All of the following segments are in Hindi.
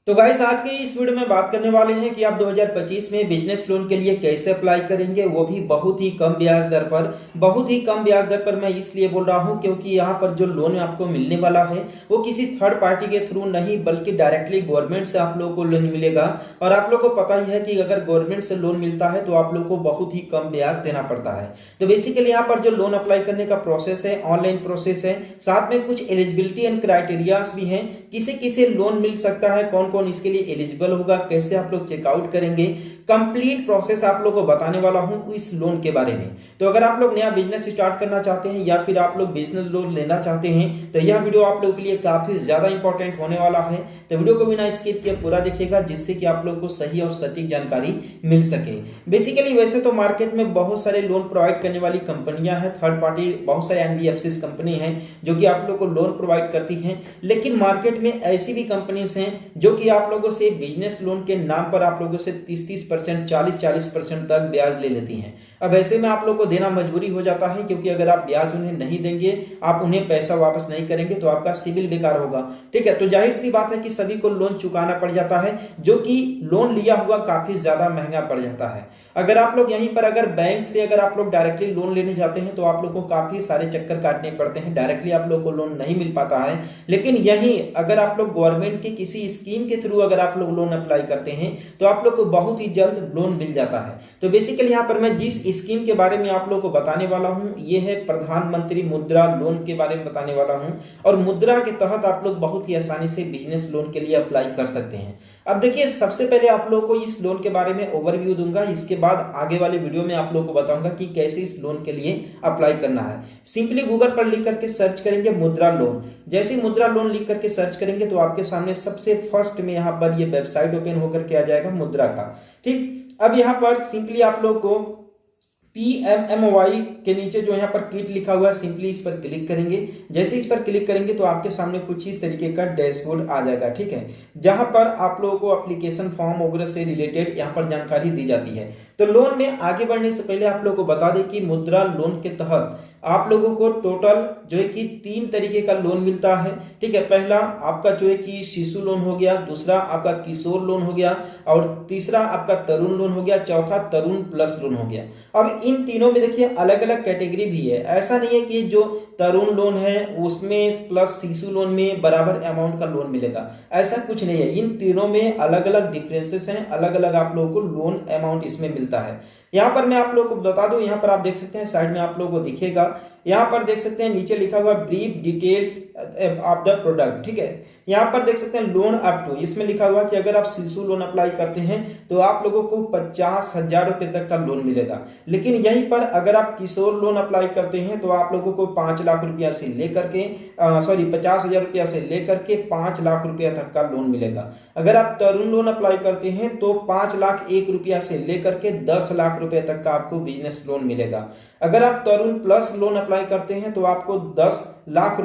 तो गाइस आज की इस वीडियो में बात करने वाले हैं कि आप 2025 में बिजनेस लोन के लिए कैसे अप्लाई करेंगे, वो भी बहुत ही कम ब्याज दर पर। बहुत ही कम ब्याज दर पर मैं इसलिए बोल रहा हूं क्योंकि यहाँ पर जो लोन आपको मिलने वाला है वो किसी थर्ड पार्टी के थ्रू नहीं बल्कि डायरेक्टली गवर्नमेंट से आप लोगों को लोन मिलेगा। और आप लोग को पता ही है कि अगर गवर्नमेंट से लोन मिलता है तो आप लोग को बहुत ही कम ब्याज देना पड़ता है। तो बेसिकली यहाँ पर जो लोन अप्लाई करने का प्रोसेस है ऑनलाइन प्रोसेस है, साथ में कुछ एलिजिबिलिटी एंड क्राइटेरियाज भी हैं, किसे किसे लोन मिल सकता है, कौन कौन इसके लिए एलिजिबल होगा, कैसे आप लोग चेकआउट करेंगे, कंप्लीट प्रोसेस आप लोग को बताने वाला हूं इस लोन के बारे में। तो अगर आप लोग नया बिजनेस स्टार्ट करना चाहते हैं या फिर आप लोग बिजनेस लोन लेना चाहते हैं तो यह वीडियो आप लोगों के लिए काफी ज्यादा इंपॉर्टेंट होने वाला है। तो वीडियो को बिना स्किप किए पूरा देखिएगा जिससे कि आप लोग को सही और सटीक जानकारी मिल सके। बेसिकली वैसे तो मार्केट में बहुत सारे लोन प्रोवाइड करने वाली कंपनियां हैं, थर्ड पार्टी बहुत सारे एनबीएफसी कंपनी हैं जो कि आप लोग को लोन प्रोवाइड करती हैं, लेकिन मार्केट में ऐसी भी कंपनीज हैं जो कि आप लोगों से बिजनेस लोन के नाम पर आप लोगों से 30-30%, 40-40% तक ब्याज ले लेती हैं। अब ऐसे में आप लोग को देना मजबूरी हो जाता है क्योंकि अगर आप ब्याज उन्हें नहीं देंगे, आप उन्हें पैसा वापस नहीं करेंगे तो आपका सिविल बेकार होगा। ठीक है, तो जाहिर सी बात है कि सभी को लोन चुकाना पड़ जाता है जो कि लोन लिया हुआ काफी ज्यादा महंगा पड़ जाता है। अगर आप लोग यहीं पर अगर बैंक से अगर आप लोग डायरेक्टली लोन लेने जाते हैं तो आप लोग को काफी सारे चक्कर काटने पड़ते हैं, डायरेक्टली आप लोग को लोन नहीं मिल पाता है। लेकिन यहीं अगर आप लोग गवर्नमेंट की किसी स्कीम के थ्रू अगर आप लोग लोन अप्लाई करते हैं तो आप लोग को बहुत ही जल्द लोन मिल जाता है। तो बेसिकली यहाँ पर मैं जिस स्कीम के बारे में आप लोग को बताने वाला हूँ ये है प्रधानमंत्री मुद्रा लोन के बारे में बताने वाला हूँ। और मुद्रा के तहत आप लोग बहुत ही आसानी से बिजनेस लोन के लिए अप्लाई कर सकते हैं। अब देखिए, सबसे पहले आप लोग को इस लोन के बारे में ओवरव्यू दूंगा, इसके बाद आगे वाले वीडियो में आप लोग को बताऊंगा कि कैसे इस लोन के लिए अप्लाई करना है। सिंपली गूगल पर लिख करके सर्च करेंगे मुद्रा लोन। जैसे मुद्रा लोन लिख करके सर्च करेंगे तो आपके सामने सबसे फर्स्ट में यहाँ पर ये वेबसाइट ओपन होकर के आ जाएगा मुद्रा का। ठीक, अब यहाँ पर सिंपली आप लोग को PMMY के नीचे जो यहाँ पर किट लिखा हुआ है सिंपली इस पर क्लिक करेंगे। जैसे इस पर क्लिक करेंगे तो आपके सामने कुछ इस तरीके का डैशबोर्ड आ जाएगा। ठीक है, जहां पर आप लोगों को एप्लीकेशन फॉर्म वगैरह से रिलेटेड यहाँ पर जानकारी दी जाती है। तो लोन में आगे बढ़ने से पहले आप लोगों को बता दें कि मुद्रा लोन के तहत आप लोगों को टोटल जो है कि 3 तरीके का लोन मिलता है। ठीक है, पहला आपका जो है कि शिशु लोन हो गया, दूसरा आपका किशोर लोन हो गया और तीसरा आपका तरुण लोन हो गया, चौथा तरुण प्लस लोन हो गया। अब इन तीनों में देखिए अलग अलग कैटेगरी भी है, ऐसा नहीं है कि जो तरुण लोन है उसमें प्लस शिशु लोन में बराबर अमाउंट का लोन मिलेगा, ऐसा कुछ नहीं है। इन तीनों में अलग अलग डिफरेंसेस हैं, अलग अलग आप लोगों को लोन अमाउंट इसमें मिलता है। यहाँ पर मैं आप लोगों को बता दूं, यहाँ पर आप देख सकते हैं साइड में आप लोगों को दिखेगा, यहाँ पर देख सकते हैं नीचे लिखा हुआ brief details of the product. ठीक है, यहाँ पर देख सकते हैं लोन अप टू, इसमें लिखा हुआ कि अगर आप शिशु लोन अप्लाई करते हैं तो आप लोगों को 50,000 रुपए तक का लोन मिलेगा। लेकिन यहीं पर अगर आप किशोर लोन अप्लाई करते हैं तो आप लोगों को 5 लाख रुपया से लेकर के 50,000 रुपया से लेकर के 5 लाख रुपया तक का लोन मिलेगा। अगर आप तरुण लोन अप्लाई करते हैं तो 5 लाख 1 रुपया से लेकर के 10 लाख रुपए तक का आपको बिजनेस लोन मिलेगा। अगर आप तरुण प्लस लोन अप्लाई करते हैं तो आपको 10 लाख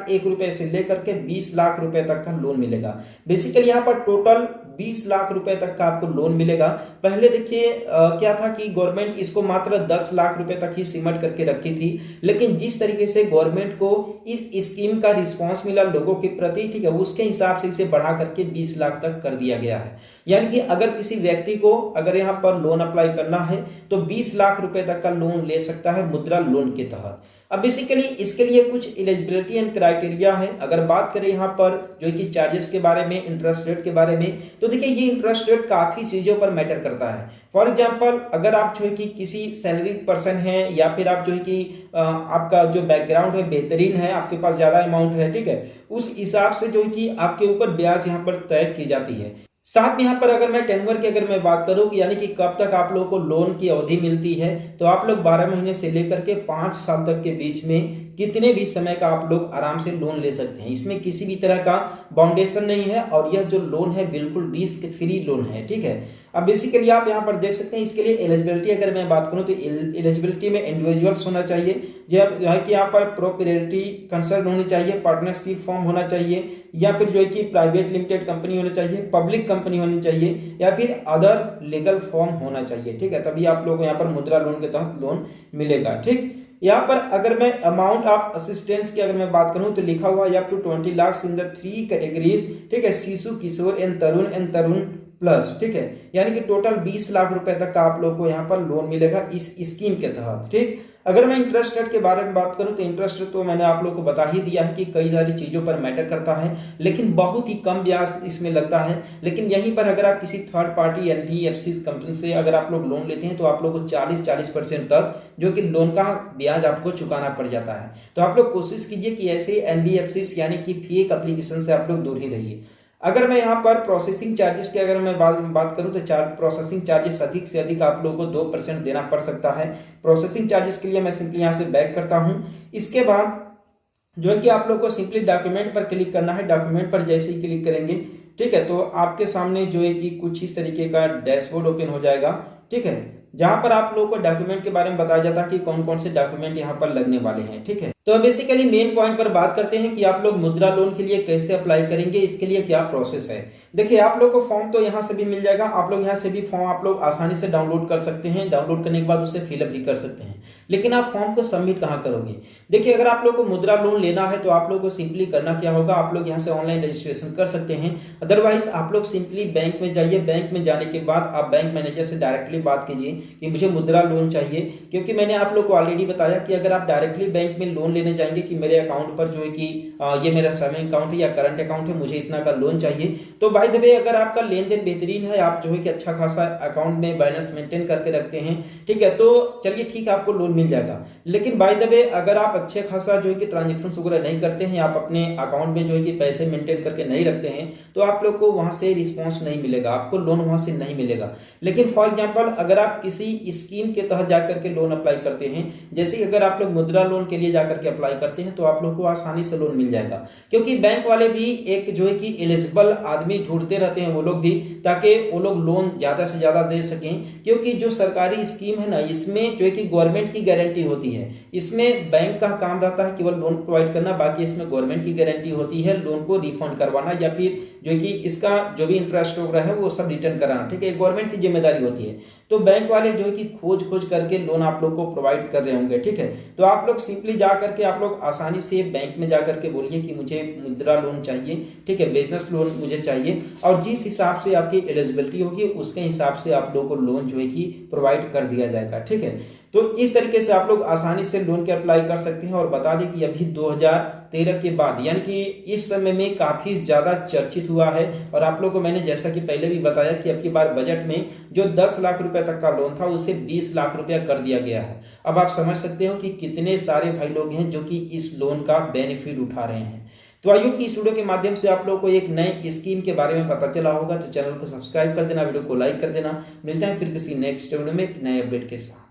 1 रुपए से लेकर के 20 लाख रुपए तक का लोन मिलेगा। बेसिकली यहाँ पर टोटल 20 लाख रुपए तक का आपको लोन मिलेगा। पहले देखिए क्या था कि गवर्नमेंट इसको मात्र 10 लाख रुपए तक ही सिमट करके रखी थी, लेकिन जिस तरीके से गवर्नमेंट को इस स्कीम का रिस्पांस मिला लोगों के प्रति, ठीक है, उसके हिसाब से इसे बढ़ा करके 20 लाख तक कर दिया गया है। यानी कि अगर किसी व्यक्ति को अगर यहाँ पर लोन अप्लाई करना है तो 20 लाख रुपए तक का लोन ले सकता है मुद्रा लोन के तहत। अब बेसिकली इसके लिए कुछ एलिजिबिलिटी एंड क्राइटेरिया है। अगर बात करें यहाँ पर जो कि चार्जेस के बारे में, इंटरेस्ट रेट के बारे में, तो देखिए ये इंटरेस्ट रेट काफी चीजों पर मैटर करता है। फॉर एग्जांपल अगर आप जो है कि किसी सैलरी पर्सन है या फिर आप जो है कि आपका जो बैकग्राउंड है बेहतरीन है, आपके पास ज्यादा अमाउंट है, ठीक है, उस हिसाब से जो है कि आपके ऊपर ब्याज यहाँ पर तय की जाती है। साथ में यहाँ पर अगर मैं टेन्योर की अगर मैं बात करूं यानी कि कब तक आप लोगों को लोन की अवधि मिलती है, तो आप लोग 12 महीने से लेकर के 5 साल तक के बीच में कितने भी समय का आप लोग आराम से लोन ले सकते हैं। इसमें किसी भी तरह का बाउंडेशन नहीं है और यह जो लोन है बिल्कुल रिस्क फ्री लोन है। ठीक है, अब बेसिकली आप यहाँ पर देख सकते हैं इसके लिए एलिजिबिलिटी अगर मैं बात करूँ तो एलिजिबिलिटी में इंडिविजुअल्स होना चाहिए, जो है कि यहाँ पर प्रोप्राइटरी कंसर्न होनी चाहिए, पार्टनरशिप फॉर्म होना चाहिए, या फिर जो है कि प्राइवेट लिमिटेड कंपनी होनी चाहिए, पब्लिक कंपनी होनी चाहिए, या फिर अदर लीगल फॉर्म होना चाहिए। ठीक है, तभी आप लोगों को यहाँ पर मुद्रा लोन के तहत लोन मिलेगा। ठीक, यहाँ पर अगर मैं अमाउंट ऑफ असिस्टेंस की अगर मैं बात करूं तो लिखा हुआ है up to 20 lakh in the 3 categories, ठीक है, शिशु, किशोर एंड तरुण प्लस, ठीक है, यानी कि टोटल 20 लाख रुपए तक का आप लोग को यहाँ पर लोन मिलेगा इस स्कीम के तहत। ठीक, अगर मैं इंटरेस्ट रेट के बारे में बात करूं तो इंटरेस्ट रेट तो मैंने आप लोग को बता ही दिया है कि कई सारी चीजों पर मैटर करता है, लेकिन बहुत ही कम ब्याज इसमें लगता है। लेकिन यहीं पर अगर आप किसी थर्ड पार्टी एनबीएफसी कंपनी से अगर आप लोग लोन लेते हैं तो आप लोग को 40% तक जो कि लोन का ब्याज आपको चुकाना पड़ जाता है। तो आप लोग कोशिश कीजिए कि ऐसे एनबीएफसी यानी कि फेक एप्लीकेशन से आप लोग दूर ही रहिए। अगर मैं यहाँ पर प्रोसेसिंग चार्जेस की अगर मैं बात करूँ तो प्रोसेसिंग चार्जेस अधिक से अधिक आप लोगों को 2% देना पड़ सकता है। प्रोसेसिंग चार्जेस के लिए मैं सिंपली यहाँ से बैक करता हूँ। इसके बाद जो है कि आप लोग को सिंपली डॉक्यूमेंट पर क्लिक करना है। डॉक्यूमेंट पर जैसे ही क्लिक करेंगे, ठीक है, तो आपके सामने जो है कि कुछ इस तरीके का डैशबोर्ड ओपन हो जाएगा, ठीक है, जहां पर आप लोगों को डॉक्यूमेंट के बारे में बताया जाता है कि कौन कौन से डॉक्यूमेंट यहाँ पर लगने वाले हैं। ठीक है, तो बेसिकली मेन पॉइंट पर बात करते हैं कि आप लोग मुद्रा लोन के लिए कैसे अप्लाई करेंगे, इसके लिए क्या प्रोसेस है। देखिए, आप लोग को फॉर्म तो यहाँ से भी मिल जाएगा, आप लोग यहाँ से भी फॉर्म आप लोग आसानी से डाउनलोड कर सकते हैं। डाउनलोड करने के बाद उसे फिलअप भी कर सकते हैं, लेकिन आप फॉर्म को सबमिट कहाँ करोगे। देखिए, अगर आप लोग को मुद्रा लोन लेना है तो आप लोग को सिंपली करना क्या होगा, आप लोग यहाँ से ऑनलाइन रजिस्ट्रेशन कर सकते हैं। अदरवाइज आप लोग सिंपली बैंक में जाइए। बैंक में जाने के बाद आप बैंक मैनेजर से डायरेक्टली बात कीजिए कि मुझे मुद्रा लोन चाहिए, क्योंकि मैंने आप लोग को ऑलरेडी बताया कि अगर आप डायरेक्टली बैंक में लोन लेने जाएंगे कि मेरे अकाउंट पर जो है कि ये मेरा सेविंग अकाउंट है या करंट अकाउंट है, मुझे इतना का लोन चाहिए, तो बाय द वे अगर आपका लेन देन बेहतरीन है, आप जो है कि अच्छा खासा अकाउंट में बैलेंस मेंटेन करके रखते हैं, ठीक है, तो चलिए ठीक है, आपको लोन मिल जाएगा। लेकिन बाय द वे अगर आप अच्छे खासा जो है कि ट्रांजेक्शन वगैरह नहीं करते हैं, आप अपने अकाउंट में जो है कि पैसे मेंटेन करके नहीं रखते हैं, तो आप लोग को वहां से रिस्पॉन्स नहीं मिलेगा, आपको लोन वहां से नहीं मिलेगा। लेकिन फॉर एग्जाम्पल अगर आप किसी स्कीम के तहत जाकर के लोन अप्लाई करते हैं, जैसे कि अगर आप लोग मुद्रा लोन के लिए जाकर के अप्लाई करते हैं, तो आप लोग को आसानी से लोन मिल जाएगा, क्योंकि बैंक वाले भी एक जो है कि एलिजिबल आदमी ढूंढते रहते हैं वो लोग भी, ताकि वो लोग लोन ज्यादा से ज्यादा दे सकें। क्योंकि जो सरकारी स्कीम है ना, इसमें जो है कि गवर्नमेंट की गारंटी होती है, इसमें बैंक का काम रहता है केवल लोन प्रोवाइड करना, बाकी इसमें गवर्नमेंट की गारंटी होती है लोन को रिफंड करवाना या फिर जो कि इसका जो भी इंटरेस्ट वगैरह है वो सब रिटर्न कराना, ठीक है, गवर्नमेंट की जिम्मेदारी होती है। तो बैंक वाले जो है कि खोज करके लोन आप लोग को प्रोवाइड कर रहे होंगे, ठीक है, तो आप लोग सिंपली जा करके आप लोग आसानी से बैंक में जा करके बोलिए कि मुझे मुद्रा लोन चाहिए, ठीक है, बिजनेस लोन मुझे चाहिए, और जिस हिसाब से आपकी एलिजिबिलिटी होगी उसके हिसाब से आप लोग को लोन जो है कि प्रोवाइड कर दिया जाएगा। ठीक है, तो इस तरीके से आप लोग आसानी से लोन के अप्लाई कर सकते हैं। और बता दें कि अभी 2013 के बाद यानी कि इस समय में काफी ज्यादा चर्चित हुआ है, और आप लोग को मैंने जैसा कि पहले भी बताया कि अब की बार बजट में जो 10 लाख रुपए तक का लोन था उसे 20 लाख रुपया कर दिया गया है। अब आप समझ सकते हो कि कितने सारे भाई लोग हैं जो कि इस लोन का बेनिफिट उठा रहे हैं। तो आयोग की इस वीडियो के माध्यम से आप लोगों को एक नई स्कीम के बारे में पता चला होगा, तो चैनल को सब्सक्राइब कर देना, वीडियो को लाइक कर देना। मिलते हैं फिर किसी नेक्स्ट वीडियो में एक नए अपडेट के साथ।